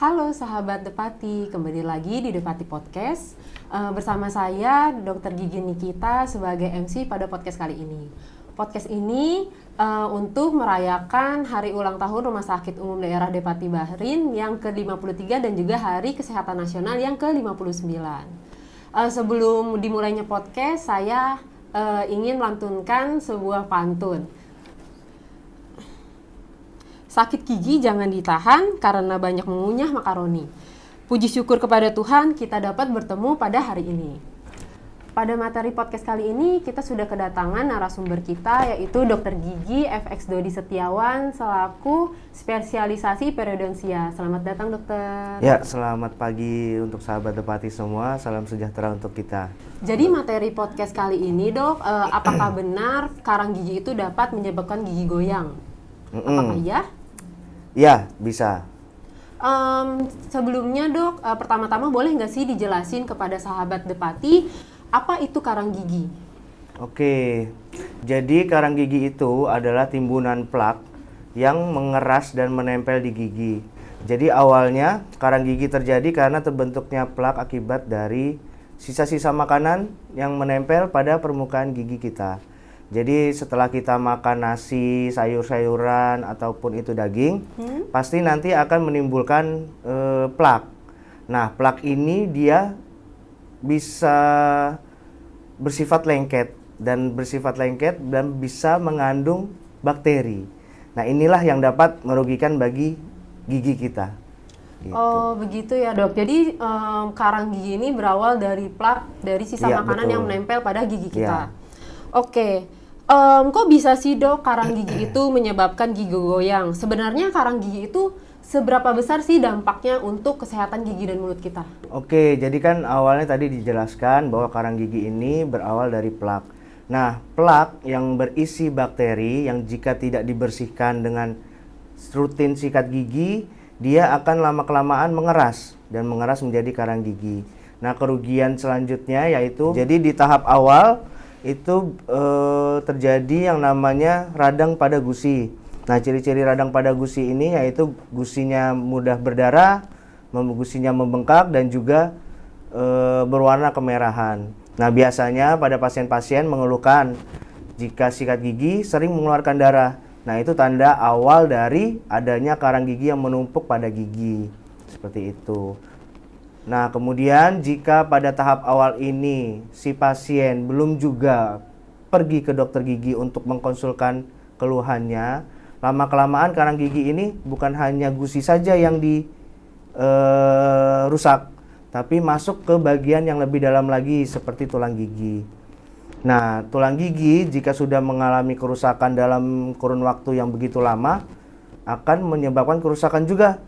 Halo sahabat Depati, kembali lagi di Depati Podcast. Bersama saya Dr. Gigi Nikita sebagai MC pada podcast kali ini. Podcast ini untuk merayakan hari ulang tahun Rumah Sakit Umum Daerah Depati Bahrin yang ke-53 dan juga Hari Kesehatan Nasional yang ke-59. Sebelum dimulainya podcast, saya ingin melantunkan sebuah pantun. Sakit gigi jangan ditahan karena banyak mengunyah makaroni. Puji syukur kepada Tuhan kita dapat bertemu pada hari ini. Pada materi podcast kali ini kita sudah kedatangan narasumber kita yaitu Dr. Gigi FX Dodi Setiawan selaku spesialisasi periodontia. Selamat datang dokter. Ya, selamat pagi untuk sahabat Depati semua. Salam sejahtera untuk kita. Jadi materi podcast kali ini dok, apakah benar karang gigi itu dapat menyebabkan gigi goyang? Apakah iya? Ya, bisa. Sebelumnya dok, pertama-tama boleh nggak sih dijelasin kepada sahabat Depati apa itu karang gigi? Oke, jadi karang gigi itu adalah timbunan plak yang mengeras dan menempel di gigi. Jadi awalnya karang gigi terjadi karena terbentuknya plak akibat dari sisa-sisa makanan yang menempel pada permukaan gigi kita. Jadi setelah kita makan nasi, sayur-sayuran ataupun itu daging, pasti nanti akan menimbulkan plak. Nah, plak ini dia bisa bersifat lengket dan bisa mengandung bakteri. Nah, inilah yang dapat merugikan bagi gigi kita. Gitu. Oh, begitu ya dok. Jadi karang gigi ini berawal dari plak dari sisa makanan yang menempel pada gigi kita. Oke. Kok bisa sih dok karang gigi itu menyebabkan gigi goyang? Sebenarnya karang gigi itu seberapa besar sih dampaknya untuk kesehatan gigi dan mulut kita? Oke, jadi kan awalnya tadi dijelaskan bahwa karang gigi ini berawal dari plak. Nah, plak yang berisi bakteri yang jika tidak dibersihkan dengan rutin sikat gigi, dia akan lama-kelamaan mengeras dan mengeras menjadi karang gigi. Nah, kerugian selanjutnya yaitu jadi di tahap awal itu terjadi yang namanya radang pada gusi. Nah, ciri-ciri radang pada gusi ini yaitu gusinya mudah berdarah, gusinya membengkak dan juga berwarna kemerahan. Nah, biasanya pada pasien-pasien mengeluhkan jika sikat gigi sering mengeluarkan darah. Nah, itu tanda awal dari adanya karang gigi yang menumpuk pada gigi. Seperti itu. Nah, kemudian jika pada tahap awal ini si pasien belum juga pergi ke dokter gigi untuk mengkonsulkan keluhannya, lama-kelamaan karang gigi ini bukan hanya gusi saja yang rusak, tapi masuk ke bagian yang lebih dalam lagi seperti tulang gigi. Nah, tulang gigi jika sudah mengalami kerusakan dalam kurun waktu yang begitu lama akan menyebabkan kerusakan juga.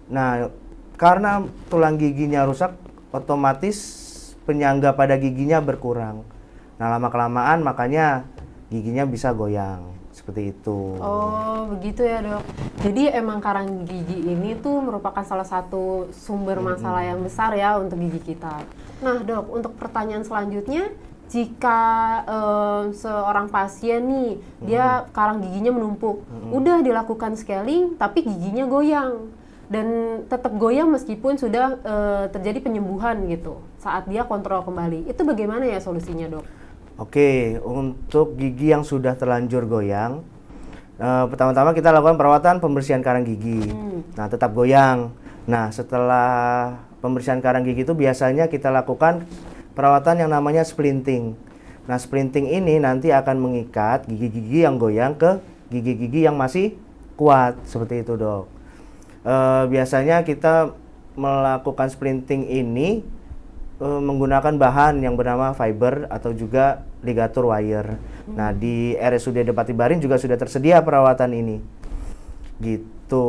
Nah, karena tulang giginya rusak, otomatis penyangga pada giginya berkurang. Nah, lama-kelamaan makanya giginya bisa goyang. Seperti itu. Oh, begitu ya dok. Jadi emang karang gigi ini tuh merupakan salah satu sumber masalah yang besar ya untuk gigi kita. Nah dok, untuk pertanyaan selanjutnya, jika seorang pasien nih, dia karang giginya menumpuk, udah dilakukan scaling tapi giginya goyang. Dan tetap goyang meskipun sudah terjadi penyembuhan gitu saat dia kontrol kembali. Itu bagaimana ya solusinya dok? Oke, untuk gigi yang sudah terlanjur goyang, pertama-tama kita lakukan perawatan pembersihan karang gigi. Nah, tetap goyang. Nah, setelah pembersihan karang gigi itu biasanya kita lakukan perawatan yang namanya splinting. Nah, splinting ini nanti akan mengikat gigi-gigi yang goyang ke gigi-gigi yang masih kuat. Seperti itu dok. Biasanya kita melakukan splinting ini menggunakan bahan yang bernama fiber atau juga ligatur wire. Nah, di RSUD Depati Bahrin juga sudah tersedia perawatan ini. Gitu.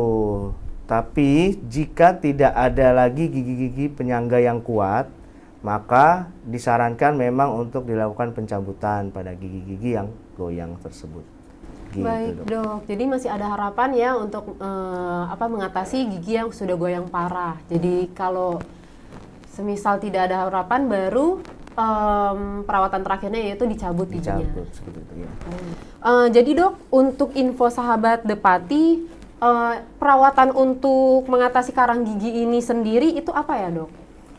Tapi jika tidak ada lagi gigi-gigi penyangga yang kuat, maka disarankan memang untuk dilakukan pencabutan pada gigi-gigi yang goyang tersebut. Gitu, baik dok, jadi masih ada harapan ya untuk mengatasi gigi yang sudah goyang parah. Jadi kalau semisal tidak ada harapan, baru perawatan terakhirnya yaitu dicabut giginya. Seperti itu, ya. Jadi dok, untuk info sahabat Depati, perawatan untuk mengatasi karang gigi ini sendiri itu apa ya, Dok?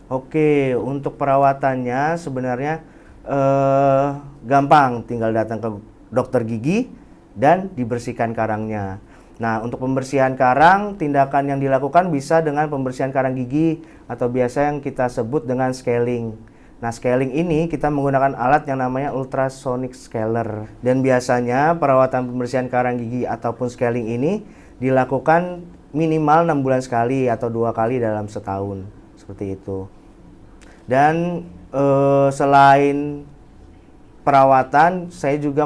Oke, untuk perawatannya sebenarnya gampang, tinggal datang ke dokter gigi dan dibersihkan karangnya. Nah, untuk pembersihan karang, tindakan yang dilakukan bisa dengan pembersihan karang gigi atau biasa yang kita sebut dengan scaling. Nah, scaling ini kita menggunakan alat yang namanya ultrasonic scaler. Dan biasanya perawatan pembersihan karang gigi ataupun scaling ini dilakukan minimal 6 bulan sekali atau 2 kali dalam setahun. Seperti itu. Dan selain perawatan, saya juga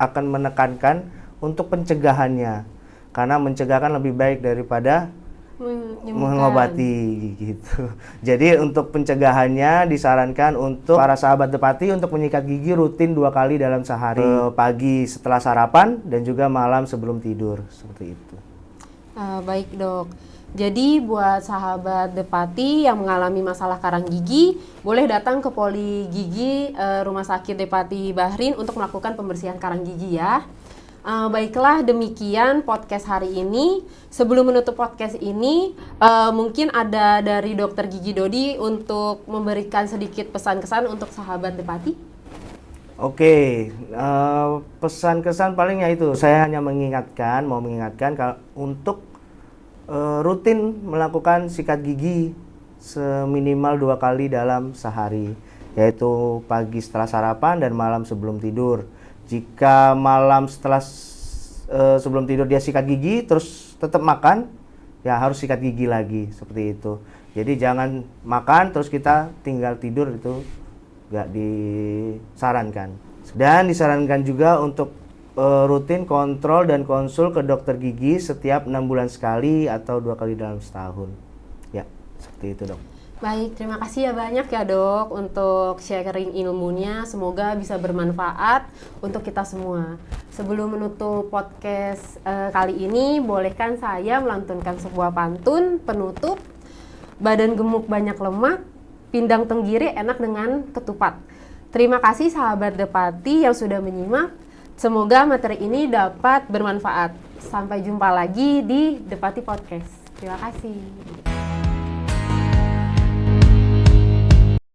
akan menekankan untuk pencegahannya. Karena mencegah kan lebih baik daripada mengobati gitu. Jadi untuk pencegahannya disarankan untuk para sahabat Depati untuk menyikat gigi rutin 2 kali dalam sehari, pagi setelah sarapan dan juga malam sebelum tidur, seperti itu. Baik, Dok. Jadi buat sahabat Depati yang mengalami masalah karang gigi, boleh datang ke Poli Gigi Rumah Sakit Depati Bahrin untuk melakukan pembersihan karang gigi ya. Baiklah, demikian podcast hari ini. Sebelum menutup podcast ini, mungkin ada dari Dokter Gigi Dodi untuk memberikan sedikit pesan-kesan untuk sahabat Depati. Oke, pesan-kesan palingnya itu saya hanya mau mengingatkan untuk rutin melakukan sikat gigi seminimal 2 kali dalam sehari, yaitu pagi setelah sarapan dan malam sebelum tidur. Jika malam sebelum tidur dia sikat gigi terus tetap makan, ya harus sikat gigi lagi, seperti itu. Jadi jangan makan terus kita tinggal tidur, itu nggak disarankan. Dan disarankan juga untuk rutin kontrol dan konsul ke dokter gigi setiap 6 bulan sekali atau 2 kali dalam setahun. Ya, seperti itu, Dok. Baik, terima kasih ya banyak ya, Dok, untuk sharing ilmunya. Semoga bisa bermanfaat untuk kita semua. Sebelum menutup podcast kali ini, bolehkan saya melantunkan sebuah pantun penutup. Badan gemuk banyak lemak, pindang tenggiri enak dengan ketupat. Terima kasih sahabat Depati yang sudah menyimak. Semoga materi ini dapat bermanfaat. Sampai jumpa lagi di Depati Podcast. Terima kasih.